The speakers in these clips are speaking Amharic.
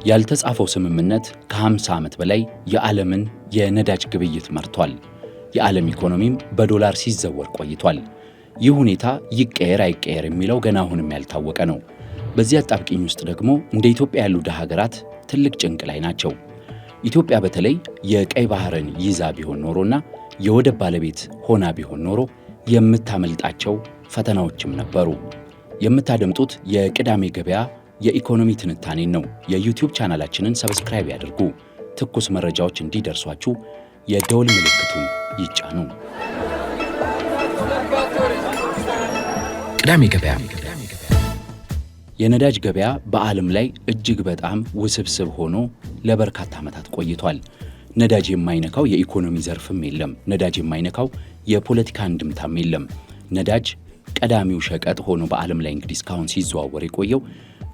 ያልተጻፈው ስምምነት ከ50 ዓመት በላይ የዓለምን የነዳጅ ግብይት መርቷል። የዓለም ኢኮኖሚም በዶላር ሲዘወር ቆይቷል። ይህ ሁኔታ ይቀየር አይቀየር የሚለው ገና አሁንም ያልታወቀ ነው። በዚህ አጣብቂኝ ውስጥ ደግሞ እንደ ኢትዮጵያ ያሉ ድሃ ሀገራት ትልቅ ጭንቅ ላይ ናቸው። ኢትዮጵያ በተለይ የቀይ ባህርን ይዛ ቢሆን ኖሮና የወደብ ባለቤት ሆና ቢሆን ኖሮ የምታመልጣቸው ፈተናዎችም ነበሩ። የምታደምጡት የቅዳሜ ገበያ የኢኮኖሚ ትንታኔን ነው። የዩቲዩብ ቻናላችንን ሰብስክራይብ ያድርጉ። ትኩስ መረጃዎች እንዲደርሷችሁ የደውል ምልክቱን ይጫኑ። ቅዳሜ ገበያ። የነዳጅ ገበያ በዓለም ላይ እጅግ በጣም ውስብስብ ሆኖ ለበርካታ ዓመታት ቆይቷል። ነዳጅ የማይነካው የኢኮኖሚ ዘርፍም የለም። ነዳጅ የማይነካው የፖለቲካ አንድምታም የለም። ነዳጅ ቀዳሚው ሸቀጥ ሆኖ በዓለም ላይ እንግዲህ እስካሁን ሲዘዋወር የቆየው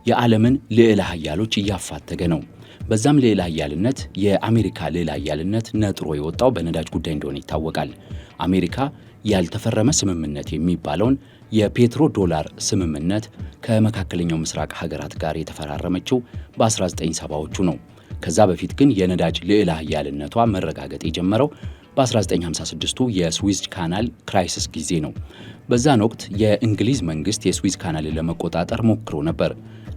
የዓለምን ልዕለ ኃያሎች እያፋተገ ነው። በዛም ልዕለ ኃያልነት የአሜሪካ ልዕለ ኃያልነት ነጥሮ የወጣው በነዳጅ ጉዳይ እንደሆነ ይታወቃል። አሜሪካ ያልተፈረመ ስምምነት የሚባለውን የፔትሮ ዶላር ስምምነት ከመካከለኛው ምስራቅ ሀገራት ጋር የተፈራረመችው በ1970ዎቹ ነው። ከዛ በፊት ግን የነዳጅ ልዕለ ኃያልነቷ መረጋገጥ የጀመረው በ1956ቱ የስዊዝ ካናል ክራይሲስ ጊዜ ነው። በዛን ወቅት የእንግሊዝ መንግስት የስዊዝ ካናልን ለመቆጣጠር ሞክሮ ነበር።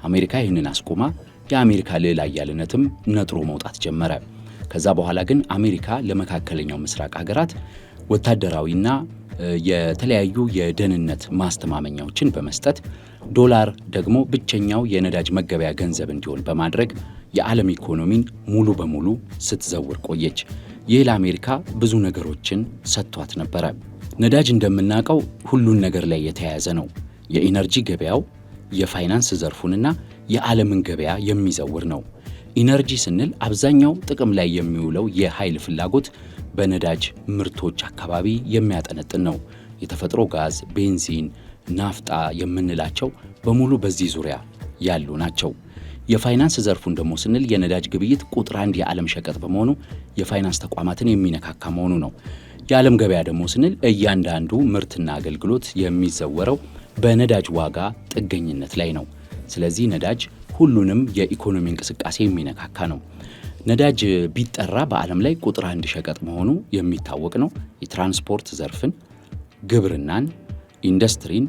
አሜሪካ ይህንን አስቆማ፣ የአሜሪካ ልዕለ ኃያልነትም ነጥሮ መውጣት ጀመረ። ከዛ በኋላ ግን አሜሪካ ለመካከለኛው ምስራቅ ሀገራት ወታደራዊና የተለያዩ የደህንነት ማስተማመኛዎችን በመስጠት ዶላር ደግሞ ብቸኛው የነዳጅ መገበያ ገንዘብ እንዲሆን በማድረግ የዓለም ኢኮኖሚን ሙሉ በሙሉ ስትዘውር ቆየች። ይህ ለአሜሪካ ብዙ ነገሮችን ሰጥቷት ነበረ። ነዳጅ እንደምናውቀው ሁሉን ነገር ላይ የተያያዘ ነው። የኢነርጂ ገበያው የፋይናንስ ዘርፉንና የዓለምን ገበያ የሚዘውር ነው። ኢነርጂ ስንል አብዛኛው ጥቅም ላይ የሚውለው የኃይል ፍላጎት በነዳጅ ምርቶች አካባቢ የሚያጠነጥን ነው። የተፈጥሮ ጋዝ፣ ቤንዚን፣ ናፍጣ የምንላቸው በሙሉ በዚህ ዙሪያ ያሉ ናቸው። የፋይናንስ ዘርፉን ደግሞ ስንል የነዳጅ ግብይት ቁጥር 1 የዓለም ሸቀጥ በመሆኑ የፋይናንስ ተቋማትን የሚነካካ መሆኑ ነው። የዓለም ገበያ ደግሞ ስንል እያንዳንዱ ምርትና አገልግሎት የሚዘወረው በነዳጅ ዋጋ ጥገኝነት ላይ ነው። ስለዚህ ነዳጅ ሁሉንም የኢኮኖሚ እንቅስቃሴ የሚነካካ ነው። ነዳጅ ቢጠራ በዓለም ላይ ቁጥር 1 ሸቀጥ መሆኑ የሚታወቅ ነው። የትራንስፖርት ዘርፍን፣ ግብርናን፣ ኢንዱስትሪን፣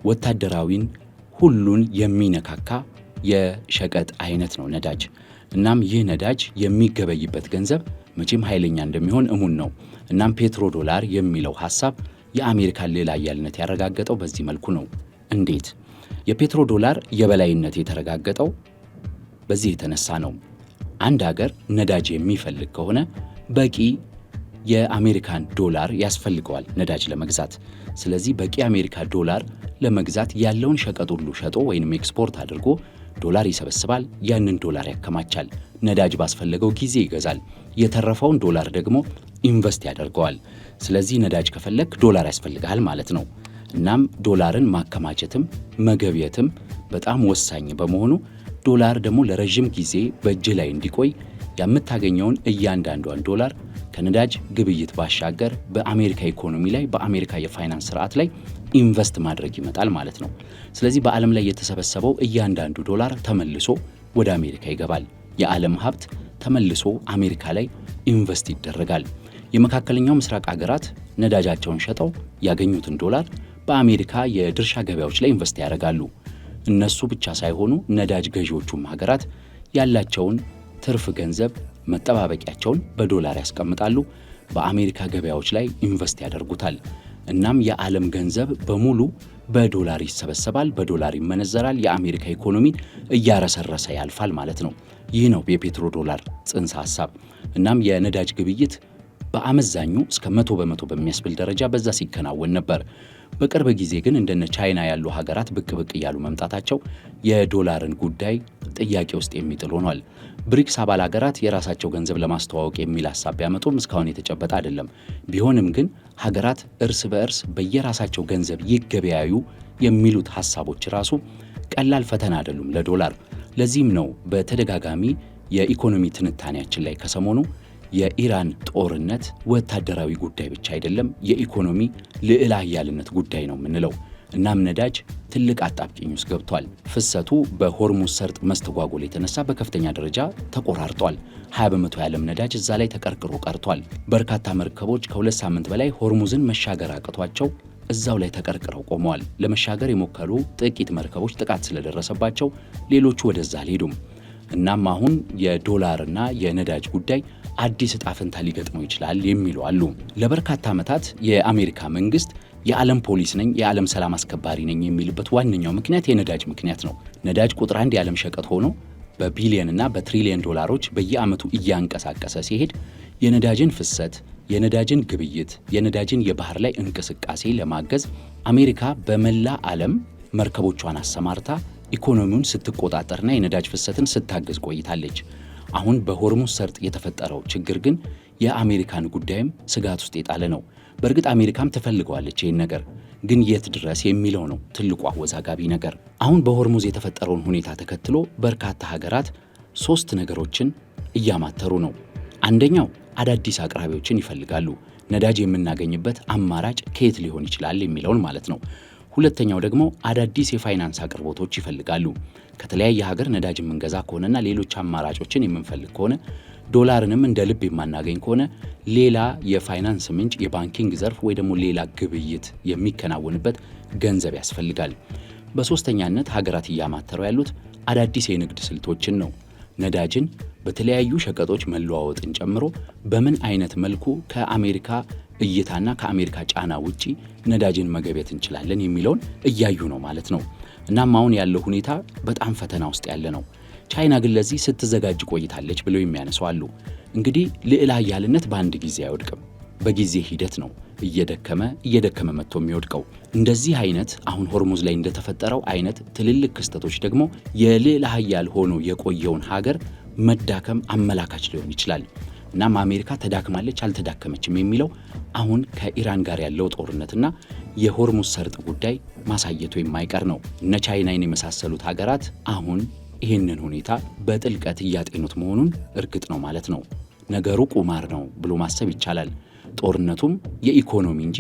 ወታደራዊን ሁሉን የሚነካካ የሸቀጥ አይነት ነው ነዳጅ። እናም ይህ ነዳጅ የሚገበይበት ገንዘብ መቼም ኃይለኛ እንደሚሆን እሙን ነው። እናም ፔትሮ ዶላር የሚለው ሐሳብ የአሜሪካን ልዕለ ኃያልነት ያረጋገጠው በዚህ መልኩ ነው። እንዴት? የፔትሮ ዶላር የበላይነት የተረጋገጠው በዚህ የተነሳ ነው። አንድ ሀገር ነዳጅ የሚፈልግ ከሆነ በቂ የአሜሪካን ዶላር ያስፈልገዋል ነዳጅ ለመግዛት። ስለዚህ በቂ የአሜሪካ ዶላር ለመግዛት ያለውን ሸቀጥ ሁሉ ሸጦ ወይንም ኤክስፖርት አድርጎ ዶላር ይሰበስባል። ያንን ዶላር ያከማቻል። ነዳጅ ባስፈለገው ጊዜ ይገዛል። የተረፈውን ዶላር ደግሞ ኢንቨስት ያደርገዋል። ስለዚህ ነዳጅ ከፈለግ ዶላር ያስፈልጋል ማለት ነው። እናም ዶላርን ማከማቸትም መገብየትም በጣም ወሳኝ በመሆኑ ዶላር ደግሞ ለረጅም ጊዜ በእጅ ላይ እንዲቆይ የምታገኘውን እያንዳንዷን ዶላር ከነዳጅ ግብይት ባሻገር በአሜሪካ ኢኮኖሚ ላይ በአሜሪካ የፋይናንስ ስርዓት ላይ ኢንቨስት ማድረግ ይመጣል ማለት ነው። ስለዚህ በዓለም ላይ የተሰበሰበው እያንዳንዱ ዶላር ተመልሶ ወደ አሜሪካ ይገባል። የዓለም ሀብት ተመልሶ አሜሪካ ላይ ኢንቨስት ይደረጋል። የመካከለኛው ምስራቅ ሀገራት ነዳጃቸውን ሸጠው ያገኙትን ዶላር በአሜሪካ የድርሻ ገበያዎች ላይ ኢንቨስት ያደርጋሉ። እነሱ ብቻ ሳይሆኑ ነዳጅ ገዢዎቹም ሀገራት ያላቸውን ትርፍ ገንዘብ መጠባበቂያቸውን በዶላር ያስቀምጣሉ፣ በአሜሪካ ገበያዎች ላይ ኢንቨስት ያደርጉታል። እናም የዓለም ገንዘብ በሙሉ በዶላር ይሰበሰባል፣ በዶላር ይመነዘራል፣ የአሜሪካ ኢኮኖሚን እያረሰረሰ ያልፋል ማለት ነው። ይህ ነው የፔትሮ ዶላር ጽንሰ ሐሳብ። እናም የነዳጅ ግብይት በአመዛኙ እስከ 100% በሚያስብል ደረጃ በዛ ሲከናወን ነበር። በቅርብ ጊዜ ግን እንደነ ቻይና ያሉ ሀገራት ብቅ እያሉ መምጣታቸው የዶላርን ጉዳይ ጥያቄ ውስጥ የሚጥል ሆኗል። ብሪክስ አባል ሀገራት የራሳቸው ገንዘብ ለማስተዋወቅ የሚል ሐሳብ ቢያመጡም እስካሁን የተጨበጠ አይደለም። ቢሆንም ግን ሀገራት እርስ በእርስ በየራሳቸው ገንዘብ ይገበያዩ የሚሉት ሐሳቦች ራሱ ቀላል ፈተና አይደሉም ለዶላር። ለዚህም ነው በተደጋጋሚ የኢኮኖሚ ትንታኔያችን ላይ ከሰሞኑ የኢራን ጦርነት ወታደራዊ ጉዳይ ብቻ አይደለም፣ የኢኮኖሚ ልዕለ ኃያልነት ጉዳይ ነው የምንለው። እናም ነዳጅ ትልቅ አጣብቂኝ ውስጥ ገብቷል። ፍሰቱ በሆርሙዝ ሰርጥ መስተጓጎል የተነሳ በከፍተኛ ደረጃ ተቆራርጧል። 20 በመቶ የዓለም ነዳጅ እዛ ላይ ተቀርቅሮ ቀርቷል። በርካታ መርከቦች ከ2 ሳምንት በላይ ሆርሙዝን መሻገር አቅቷቸው እዛው ላይ ተቀርቅረው ቆመዋል። ለመሻገር የሞከሩ ጥቂት መርከቦች ጥቃት ስለደረሰባቸው ሌሎቹ ወደዛ አልሄዱም። እናም አሁን የዶላርና የነዳጅ ጉዳይ አዲስ ዕጣ ፈንታ ሊገጥመው ይችላል የሚሉ አሉ። ለበርካታ ዓመታት የአሜሪካ መንግስት የዓለም ፖሊስ ነኝ፣ የዓለም ሰላም አስከባሪ ነኝ የሚልበት ዋነኛው ምክንያት የነዳጅ ምክንያት ነው። ነዳጅ ቁጥር 1 የዓለም ሸቀጥ ሆኖ በቢሊየንና በትሪሊየን ዶላሮች በየዓመቱ እያንቀሳቀሰ ሲሄድ የነዳጅን ፍሰት፣ የነዳጅን ግብይት፣ የነዳጅን የባህር ላይ እንቅስቃሴ ለማገዝ አሜሪካ በመላ ዓለም መርከቦቿን አሰማርታ ኢኮኖሚውን ስትቆጣጠርና የነዳጅ ፍሰትን ስታገዝ ቆይታለች። አሁን በሆርሙዝ ሰርጥ የተፈጠረው ችግር ግን የአሜሪካን ጉዳይም ስጋት ውስጥ የጣለ ነው። በእርግጥ አሜሪካም ትፈልገዋለች ይህን ነገር፣ ግን የት ድረስ የሚለው ነው ትልቁ አወዛጋቢ ነገር። አሁን በሆርሙዝ የተፈጠረውን ሁኔታ ተከትሎ በርካታ ሀገራት 3 ነገሮችን እያማተሩ ነው። አንደኛው አዳዲስ አቅራቢዎችን ይፈልጋሉ። ነዳጅ የምናገኝበት አማራጭ ከየት ሊሆን ይችላል የሚለውን ማለት ነው። ሁለተኛው ደግሞ አዳዲስ የፋይናንስ አቅርቦቶች ይፈልጋሉ። ከተለያየ ሀገር ነዳጅ የምንገዛ ከሆነና ሌሎች አማራጮችን የምንፈልግ ከሆነ ዶላርንም እንደ ልብ የማናገኝ ከሆነ ሌላ የፋይናንስ ምንጭ፣ የባንኪንግ ዘርፍ ወይ ደግሞ ሌላ ግብይት የሚከናወንበት ገንዘብ ያስፈልጋል። በሶስተኛነት ሀገራት እያማተሩ ያሉት አዳዲስ የንግድ ስልቶችን ነው። ነዳጅን በተለያዩ ሸቀጦች መለዋወጥን ጨምሮ በምን አይነት መልኩ ከአሜሪካ እይታና ከአሜሪካ ጫና ውጪ ነዳጅን መገበያየት እንችላለን የሚለውን እያዩ ነው ማለት ነው። እናም አሁን ያለው ሁኔታ በጣም ፈተና ውስጥ ያለ ነው። ቻይና ግን ለዚህ ስትዘጋጅ ቆይታለች ብለው የሚያነሱ አሉ። እንግዲህ ልዕለ ኃያልነት በአንድ ጊዜ አይወድቅም፣ በጊዜ ሂደት ነው እየደከመ መጥቶ የሚወድቀው። እንደዚህ አይነት አሁን ሆርሙዝ ላይ እንደተፈጠረው አይነት ትልልቅ ክስተቶች ደግሞ የልዕለ ኃያል ሆኖ የቆየውን ሀገር መዳከም አመላካች ሊሆን ይችላል። እናም አሜሪካ ተዳክማለች አልተዳከመችም የሚለው አሁን ከኢራን ጋር ያለው ጦርነትና የሆርሙዝ ሰርጥ ጉዳይ ማሳየቱ የማይቀር ነው። እነ ቻይናን የመሳሰሉት ሀገራት አሁን ይህንን ሁኔታ በጥልቀት እያጤኑት መሆኑን እርግጥ ነው ማለት ነው። ነገሩ ቁማር ነው ብሎ ማሰብ ይቻላል። ጦርነቱም የኢኮኖሚ እንጂ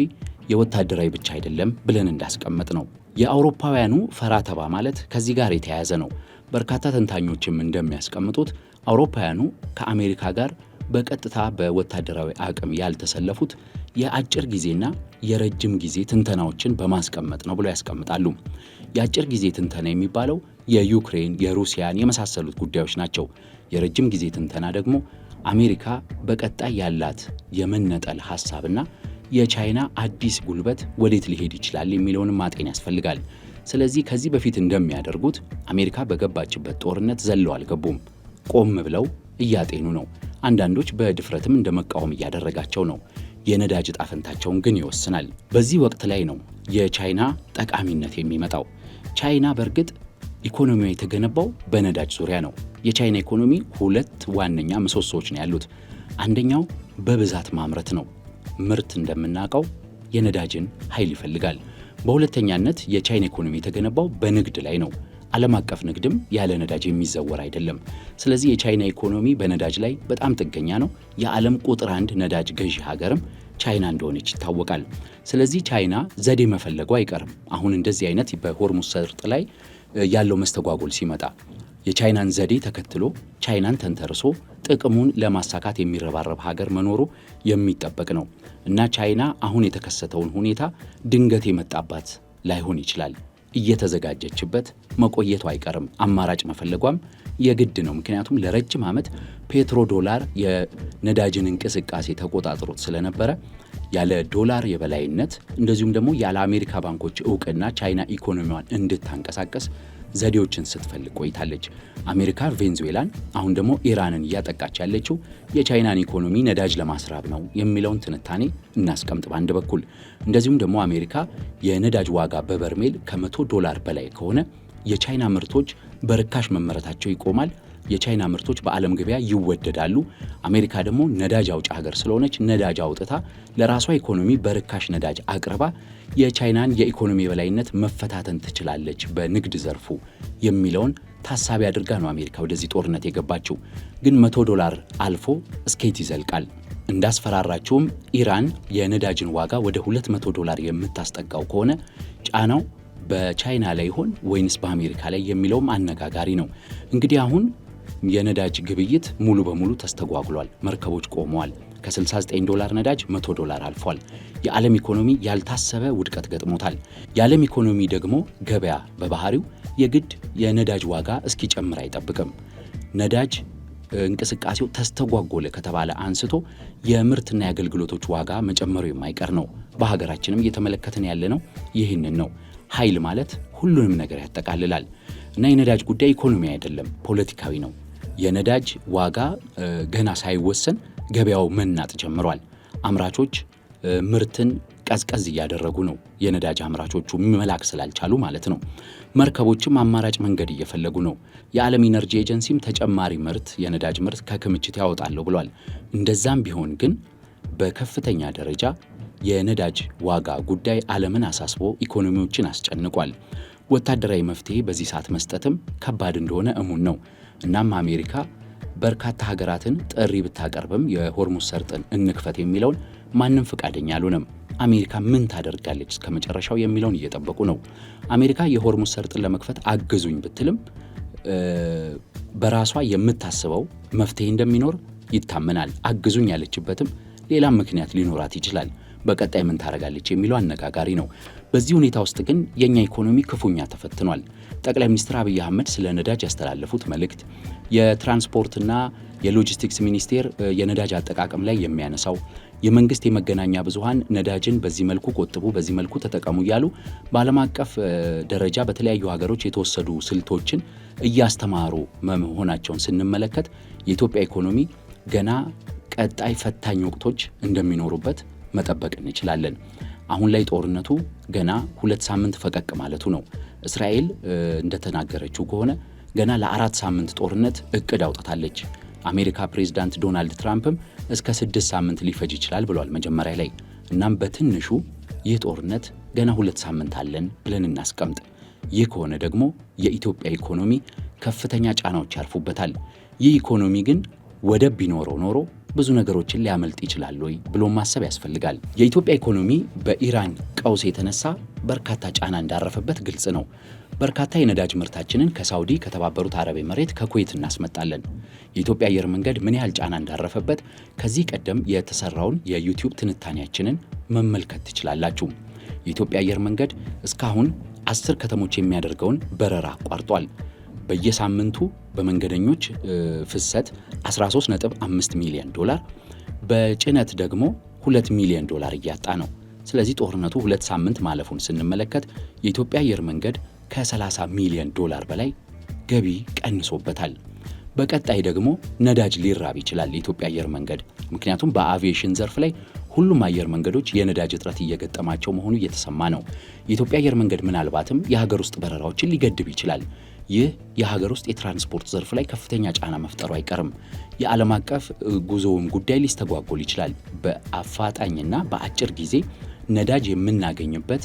የወታደራዊ ብቻ አይደለም ብለን እንዳስቀመጥ ነው። የአውሮፓውያኑ ፈራ ተባ ማለት ከዚህ ጋር የተያያዘ ነው። በርካታ ተንታኞችም እንደሚያስቀምጡት አውሮፓውያኑ ከአሜሪካ ጋር በቀጥታ በወታደራዊ አቅም ያልተሰለፉት የአጭር ጊዜና የረጅም ጊዜ ትንተናዎችን በማስቀመጥ ነው ብለው ያስቀምጣሉ። የአጭር ጊዜ ትንተና የሚባለው የዩክሬን፣ የሩሲያን የመሳሰሉት ጉዳዮች ናቸው። የረጅም ጊዜ ትንተና ደግሞ አሜሪካ በቀጣይ ያላት የመነጠል ሐሳብና የቻይና አዲስ ጉልበት ወዴት ሊሄድ ይችላል የሚለውንም ማጤን ያስፈልጋል። ስለዚህ ከዚህ በፊት እንደሚያደርጉት አሜሪካ በገባችበት ጦርነት ዘለው አልገቡም። ቆም ብለው እያጤኑ ነው። አንዳንዶች በድፍረትም እንደ መቃወም እያደረጋቸው ነው። የነዳጅ ዕጣ ፈንታቸውን ግን ይወስናል። በዚህ ወቅት ላይ ነው የቻይና ጠቃሚነት የሚመጣው። ቻይና በእርግጥ ኢኮኖሚዋ የተገነባው በነዳጅ ዙሪያ ነው። የቻይና ኢኮኖሚ 2 ዋነኛ ምሰሶዎች ነው ያሉት። አንደኛው በብዛት ማምረት ነው። ምርት እንደምናውቀው የነዳጅን ኃይል ይፈልጋል። በሁለተኛነት የቻይና ኢኮኖሚ የተገነባው በንግድ ላይ ነው። ዓለም አቀፍ ንግድም ያለ ነዳጅ የሚዘወር አይደለም። ስለዚህ የቻይና ኢኮኖሚ በነዳጅ ላይ በጣም ጥገኛ ነው። የዓለም ቁጥር 1 ነዳጅ ገዢ ሀገርም ቻይና እንደሆነች ይታወቃል። ስለዚህ ቻይና ዘዴ መፈለጉ አይቀርም። አሁን እንደዚህ አይነት በሆርሙዝ ሰርጥ ላይ ያለው መስተጓጎል ሲመጣ የቻይናን ዘዴ ተከትሎ ቻይናን ተንተርሶ ጥቅሙን ለማሳካት የሚረባረብ ሀገር መኖሩ የሚጠበቅ ነው እና ቻይና አሁን የተከሰተውን ሁኔታ ድንገት የመጣባት ላይሆን ይችላል። እየተዘጋጀችበት መቆየቱ አይቀርም። አማራጭ መፈለጓም የግድ ነው። ምክንያቱም ለረጅም ዓመት ፔትሮ ዶላር የነዳጅን እንቅስቃሴ ተቆጣጥሮት ስለነበረ ያለ ዶላር የበላይነት እንደዚሁም ደግሞ ያለ አሜሪካ ባንኮች እውቅና ቻይና ኢኮኖሚዋን እንድታንቀሳቀስ ዘዴዎችን ስትፈልግ ቆይታለች። አሜሪካ ቬንዙዌላን፣ አሁን ደግሞ ኢራንን እያጠቃች ያለችው የቻይናን ኢኮኖሚ ነዳጅ ለማስራብ ነው የሚለውን ትንታኔ እናስቀምጥ በአንድ በኩል። እንደዚሁም ደግሞ አሜሪካ የነዳጅ ዋጋ በበርሜል $100 በላይ ከሆነ የቻይና ምርቶች በርካሽ መመረታቸው ይቆማል። የቻይና ምርቶች በዓለም ገበያ ይወደዳሉ። አሜሪካ ደግሞ ነዳጅ አውጭ ሀገር ስለሆነች ነዳጅ አውጥታ ለራሷ ኢኮኖሚ በርካሽ ነዳጅ አቅርባ የቻይናን የኢኮኖሚ የበላይነት መፈታተን ትችላለች በንግድ ዘርፉ የሚለውን ታሳቢ አድርጋ ነው አሜሪካ ወደዚህ ጦርነት የገባችው። ግን $100 አልፎ እስከየት ይዘልቃል? እንዳስፈራራችውም ኢራን የነዳጅን ዋጋ ወደ $200 የምታስጠጋው ከሆነ ጫናው በቻይና ላይ ይሆን ወይንስ በአሜሪካ ላይ የሚለውም አነጋጋሪ ነው። እንግዲህ አሁን የነዳጅ ግብይት ሙሉ በሙሉ ተስተጓጉሏል። መርከቦች ቆመዋል። ከ69 ነዳጅ $100 አልፏል። የዓለም ኢኮኖሚ ያልታሰበ ውድቀት ገጥሞታል። የዓለም ኢኮኖሚ ደግሞ ገበያ በባህሪው የግድ የነዳጅ ዋጋ እስኪጨምር አይጠብቅም። ነዳጅ እንቅስቃሴው ተስተጓጎለ ከተባለ አንስቶ የምርትና የአገልግሎቶች ዋጋ መጨመሩ የማይቀር ነው። በሀገራችንም እየተመለከትን ያለነው ይህንን ነው። ኃይል ማለት ሁሉንም ነገር ያጠቃልላል እና የነዳጅ ጉዳይ ኢኮኖሚ አይደለም፣ ፖለቲካዊ ነው። የነዳጅ ዋጋ ገና ሳይወሰን ገበያው መናጥ ጀምሯል። አምራቾች ምርትን ቀዝቀዝ እያደረጉ ነው። የነዳጅ አምራቾቹ መላክ ስላልቻሉ ማለት ነው። መርከቦችም አማራጭ መንገድ እየፈለጉ ነው። የዓለም ኢነርጂ ኤጀንሲም ተጨማሪ ምርት የነዳጅ ምርት ከክምችት ያወጣለሁ ብሏል። እንደዛም ቢሆን ግን በከፍተኛ ደረጃ የነዳጅ ዋጋ ጉዳይ ዓለምን አሳስቦ ኢኮኖሚዎችን አስጨንቋል። ወታደራዊ መፍትሄ በዚህ ሰዓት መስጠትም ከባድ እንደሆነ እሙን ነው። እናም አሜሪካ በርካታ ሀገራትን ጥሪ ብታቀርብም የሆርሙዝ ሰርጥን እንክፈት የሚለውን ማንም ፈቃደኛ አልሆነም። አሜሪካ ምን ታደርጋለች እስከ መጨረሻው የሚለውን እየጠበቁ ነው። አሜሪካ የሆርሙዝ ሰርጥን ለመክፈት አግዙኝ ብትልም በራሷ የምታስበው መፍትሄ እንደሚኖር ይታመናል። አግዙኝ ያለችበትም ሌላም ምክንያት ሊኖራት ይችላል። በቀጣይ ምን ታደርጋለች የሚለው አነጋጋሪ ነው። በዚህ ሁኔታ ውስጥ ግን የኛ ኢኮኖሚ ክፉኛ ተፈትኗል። ጠቅላይ ሚኒስትር አብይ አህመድ ስለ ነዳጅ ያስተላለፉት መልእክት፣ የትራንስፖርትና የሎጂስቲክስ ሚኒስቴር የነዳጅ አጠቃቀም ላይ የሚያነሳው፣ የመንግስት የመገናኛ ብዙሃን ነዳጅን በዚህ መልኩ ቆጥቡ፣ በዚህ መልኩ ተጠቀሙ እያሉ በዓለም አቀፍ ደረጃ በተለያዩ ሀገሮች የተወሰዱ ስልቶችን እያስተማሩ መሆናቸውን ስንመለከት የኢትዮጵያ ኢኮኖሚ ገና ቀጣይ ፈታኝ ወቅቶች እንደሚኖሩበት መጠበቅ እንችላለን። አሁን ላይ ጦርነቱ ገና 2 ሳምንት ፈቀቅ ማለቱ ነው። እስራኤል እንደተናገረችው ከሆነ ገና ለ4 ሳምንት ጦርነት እቅድ አውጥታለች። አሜሪካ ፕሬዝዳንት ዶናልድ ትራምፕም እስከ 6 ሳምንት ሊፈጅ ይችላል ብሏል መጀመሪያ ላይ። እናም በትንሹ ይህ ጦርነት ገና 2 ሳምንት አለን ብለን እናስቀምጥ። ይህ ከሆነ ደግሞ የኢትዮጵያ ኢኮኖሚ ከፍተኛ ጫናዎች ያርፉበታል። ይህ ኢኮኖሚ ግን ወደብ ቢኖረው ኖሮ ብዙ ነገሮችን ሊያመልጥ ይችላል ወይ ብሎ ማሰብ ያስፈልጋል። የኢትዮጵያ ኢኮኖሚ በኢራን ቀውስ የተነሳ በርካታ ጫና እንዳረፈበት ግልጽ ነው። በርካታ የነዳጅ ምርታችንን ከሳውዲ፣ ከተባበሩት አረብ ኤምሬት፣ ከኩዌት እናስመጣለን። የኢትዮጵያ አየር መንገድ ምን ያህል ጫና እንዳረፈበት ከዚህ ቀደም የተሰራውን የዩቲዩብ ትንታኔያችንን መመልከት ትችላላችሁ። የኢትዮጵያ አየር መንገድ እስካሁን 10 ከተሞች የሚያደርገውን በረራ አቋርጧል። በየሳምንቱ በመንገደኞች ፍሰት $13.5 ሚሊዮን፣ በጭነት ደግሞ $2 ሚሊዮን እያጣ ነው። ስለዚህ ጦርነቱ 2 ሳምንት ማለፉን ስንመለከት የኢትዮጵያ አየር መንገድ ከ$30 ሚሊዮን በላይ ገቢ ቀንሶበታል። በቀጣይ ደግሞ ነዳጅ ሊራብ ይችላል የኢትዮጵያ አየር መንገድ። ምክንያቱም በአቪዬሽን ዘርፍ ላይ ሁሉም አየር መንገዶች የነዳጅ እጥረት እየገጠማቸው መሆኑ እየተሰማ ነው። የኢትዮጵያ አየር መንገድ ምናልባትም የሀገር ውስጥ በረራዎችን ሊገድብ ይችላል። ይህ የሀገር ውስጥ የትራንስፖርት ዘርፍ ላይ ከፍተኛ ጫና መፍጠሩ አይቀርም። የዓለም አቀፍ ጉዞውም ጉዳይ ሊስተጓጎል ይችላል። በአፋጣኝና በአጭር ጊዜ ነዳጅ የምናገኝበት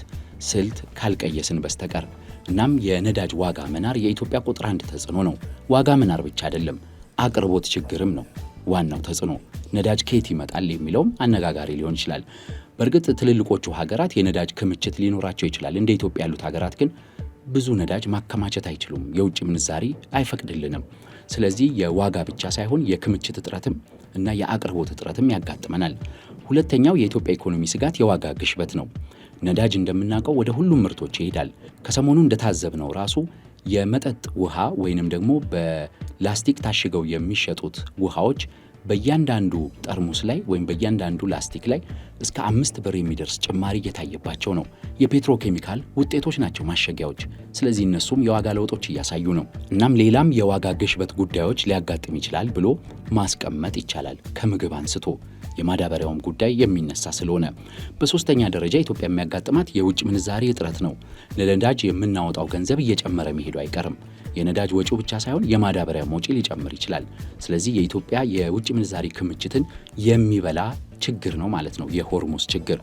ስልት ካልቀየስን በስተቀር። እናም የነዳጅ ዋጋ መናር የኢትዮጵያ ቁጥር 1 ተጽዕኖ ነው። ዋጋ መናር ብቻ አይደለም፣ አቅርቦት ችግርም ነው ዋናው ተጽዕኖ። ነዳጅ ከየት ይመጣል የሚለውም አነጋጋሪ ሊሆን ይችላል። በእርግጥ ትልልቆቹ ሀገራት የነዳጅ ክምችት ሊኖራቸው ይችላል። እንደ ኢትዮጵያ ያሉት ሀገራት ግን ብዙ ነዳጅ ማከማቸት አይችሉም። የውጭ ምንዛሪ አይፈቅድልንም። ስለዚህ የዋጋ ብቻ ሳይሆን የክምችት እጥረትም እና የአቅርቦት እጥረትም ያጋጥመናል። ሁለተኛው የኢትዮጵያ ኢኮኖሚ ስጋት የዋጋ ግሽበት ነው። ነዳጅ እንደምናውቀው ወደ ሁሉም ምርቶች ይሄዳል። ከሰሞኑ እንደታዘብነው ራሱ የመጠጥ ውሃ ወይንም ደግሞ በላስቲክ ታሽገው የሚሸጡት ውሃዎች በእያንዳንዱ ጠርሙስ ላይ ወይም በእያንዳንዱ ላስቲክ ላይ እስከ 5 ብር የሚደርስ ጭማሪ እየታየባቸው ነው። የፔትሮኬሚካል ውጤቶች ናቸው ማሸጊያዎች። ስለዚህ እነሱም የዋጋ ለውጦች እያሳዩ ነው። እናም ሌላም የዋጋ ግሽበት ጉዳዮች ሊያጋጥም ይችላል ብሎ ማስቀመጥ ይቻላል፣ ከምግብ አንስቶ የማዳበሪያውም ጉዳይ የሚነሳ ስለሆነ። በሶስተኛ ደረጃ ኢትዮጵያ የሚያጋጥማት የውጭ ምንዛሪ እጥረት ነው። ለነዳጅ የምናወጣው ገንዘብ እየጨመረ መሄዱ አይቀርም። የነዳጅ ወጪው ብቻ ሳይሆን የማዳበሪያ ወጪ ሊጨምር ይችላል። ስለዚህ የኢትዮጵያ የውጭ ምንዛሪ ክምችትን የሚበላ ችግር ነው ማለት ነው የሆርሙዝ ችግር።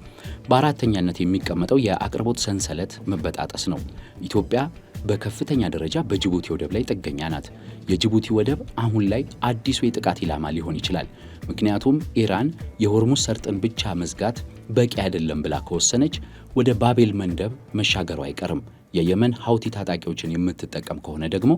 በአራተኛነት የሚቀመጠው የአቅርቦት ሰንሰለት መበጣጠስ ነው። ኢትዮጵያ በከፍተኛ ደረጃ በጅቡቲ ወደብ ላይ ጥገኛ ናት። የጅቡቲ ወደብ አሁን ላይ አዲሱ የጥቃት ኢላማ ሊሆን ይችላል። ምክንያቱም ኢራን የሆርሙዝ ሰርጥን ብቻ መዝጋት በቂ አይደለም ብላ ከወሰነች ወደ ባቤል መንደብ መሻገሩ አይቀርም። የየመን ሀውቲ ታጣቂዎችን የምትጠቀም ከሆነ ደግሞ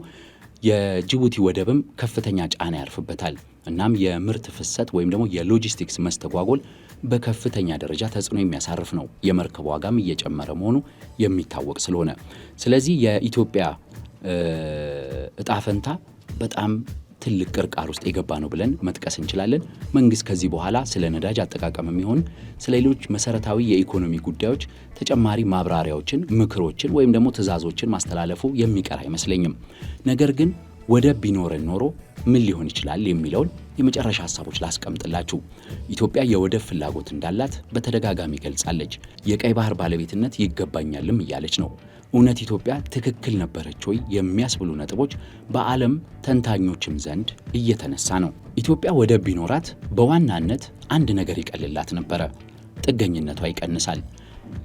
የጅቡቲ ወደብም ከፍተኛ ጫና ያርፍበታል። እናም የምርት ፍሰት ወይም ደግሞ የሎጂስቲክስ መስተጓጎል በከፍተኛ ደረጃ ተጽዕኖ የሚያሳርፍ ነው። የመርከብ ዋጋም እየጨመረ መሆኑ የሚታወቅ ስለሆነ ስለዚህ የኢትዮጵያ እጣ ፈንታ በጣም ትልቅ ቅርቃር ውስጥ የገባ ነው ብለን መጥቀስ እንችላለን። መንግስት ከዚህ በኋላ ስለ ነዳጅ አጠቃቀም የሚሆን ስለ ሌሎች መሰረታዊ የኢኮኖሚ ጉዳዮች ተጨማሪ ማብራሪያዎችን፣ ምክሮችን ወይም ደግሞ ትዕዛዞችን ማስተላለፉ የሚቀር አይመስለኝም። ነገር ግን ወደብ ቢኖረን ኖሮ ምን ሊሆን ይችላል የሚለውን የመጨረሻ ሐሳቦች ላስቀምጥላችሁ። ኢትዮጵያ የወደብ ፍላጎት እንዳላት በተደጋጋሚ ገልጻለች። የቀይ ባህር ባለቤትነት ይገባኛልም እያለች ነው። እውነት ኢትዮጵያ ትክክል ነበረች ወይ የሚያስብሉ ነጥቦች በዓለም ተንታኞችም ዘንድ እየተነሳ ነው። ኢትዮጵያ ወደብ ቢኖራት በዋናነት አንድ ነገር ይቀልላት ነበረ፣ ጥገኝነቷ ይቀንሳል።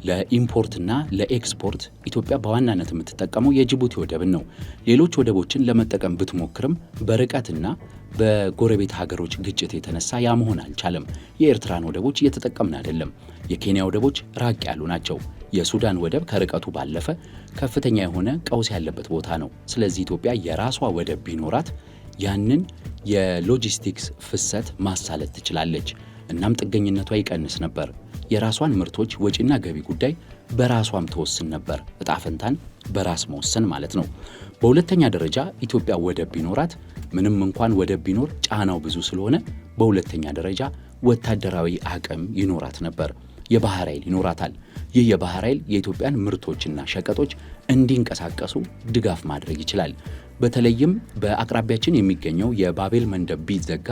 ለኢምፖርትና ለኤክስፖርት ኢትዮጵያ በዋናነት የምትጠቀመው የጅቡቲ ወደብን ነው። ሌሎች ወደቦችን ለመጠቀም ብትሞክርም በርቀትና በጎረቤት ሀገሮች ግጭት የተነሳ ያ መሆን አልቻለም። የኤርትራን ወደቦች እየተጠቀምን አይደለም። የኬንያ ወደቦች ራቅ ያሉ ናቸው። የሱዳን ወደብ ከርቀቱ ባለፈ ከፍተኛ የሆነ ቀውስ ያለበት ቦታ ነው። ስለዚህ ኢትዮጵያ የራሷ ወደብ ቢኖራት ያንን የሎጂስቲክስ ፍሰት ማሳለጥ ትችላለች። እናም ጥገኝነቷ ይቀንስ ነበር። የራሷን ምርቶች ወጪና ገቢ ጉዳይ በራሷም ተወስን ነበር። እጣ ፈንታን በራስ መወሰን ማለት ነው። በሁለተኛ ደረጃ ኢትዮጵያ ወደብ ቢኖራት ምንም እንኳን ወደብ ቢኖር ጫናው ብዙ ስለሆነ በሁለተኛ ደረጃ ወታደራዊ አቅም ይኖራት ነበር። የባህር ኃይል ይኖራታል። ይህ የባህር ኃይል የኢትዮጵያን ምርቶችና ሸቀጦች እንዲንቀሳቀሱ ድጋፍ ማድረግ ይችላል። በተለይም በአቅራቢያችን የሚገኘው የባቤል መንደብ ቢዘጋ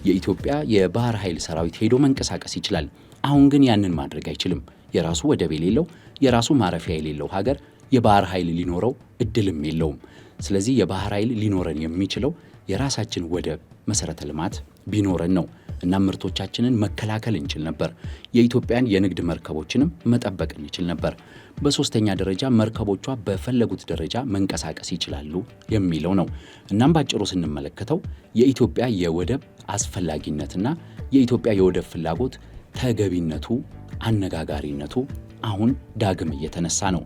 የኢትዮጵያ የባህር ኃይል ሰራዊት ሄዶ መንቀሳቀስ ይችላል። አሁን ግን ያንን ማድረግ አይችልም። የራሱ ወደብ የሌለው የራሱ ማረፊያ የሌለው ሀገር የባህር ኃይል ሊኖረው እድልም የለውም። ስለዚህ የባህር ኃይል ሊኖረን የሚችለው የራሳችን ወደብ መሰረተ ልማት ቢኖረን ነው እና ምርቶቻችንን መከላከል እንችል ነበር። የኢትዮጵያን የንግድ መርከቦችንም መጠበቅ እንችል ነበር። በሶስተኛ ደረጃ መርከቦቿ በፈለጉት ደረጃ መንቀሳቀስ ይችላሉ የሚለው ነው። እናም ባጭሩ ስንመለከተው የኢትዮጵያ የወደብ አስፈላጊነትና የኢትዮጵያ የወደብ ፍላጎት ተገቢነቱ፣ አነጋጋሪነቱ አሁን ዳግም እየተነሳ ነው።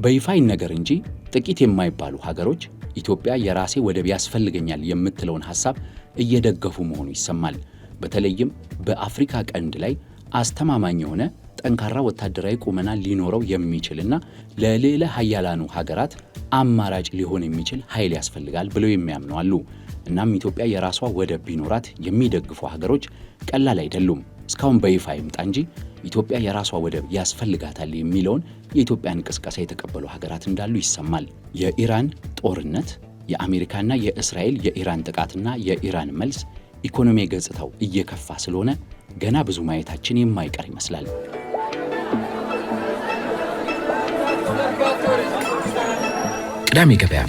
በይፋ ይነገር እንጂ ጥቂት የማይባሉ ሀገሮች ኢትዮጵያ የራሴ ወደብ ያስፈልገኛል የምትለውን ሐሳብ እየደገፉ መሆኑ ይሰማል። በተለይም በአፍሪካ ቀንድ ላይ አስተማማኝ የሆነ ጠንካራ ወታደራዊ ቁመና ሊኖረው የሚችልና ለሌላ ሀያላኑ ሀገራት አማራጭ ሊሆን የሚችል ኃይል ያስፈልጋል ብለው የሚያምኑ አሉ። እናም ኢትዮጵያ የራሷ ወደብ ቢኖራት የሚደግፉ ሀገሮች ቀላል አይደሉም። እስካሁን በይፋ ይምጣ እንጂ ኢትዮጵያ የራሷ ወደብ ያስፈልጋታል የሚለውን የኢትዮጵያን ቅስቀሳ የተቀበሉ ሀገራት እንዳሉ ይሰማል። የኢራን ጦርነት፣ የአሜሪካና የእስራኤል የኢራን ጥቃትና የኢራን መልስ ኢኮኖሚ ገጽታው እየከፋ ስለሆነ ገና ብዙ ማየታችን የማይቀር ይመስላል። ቅዳሜ ገበያ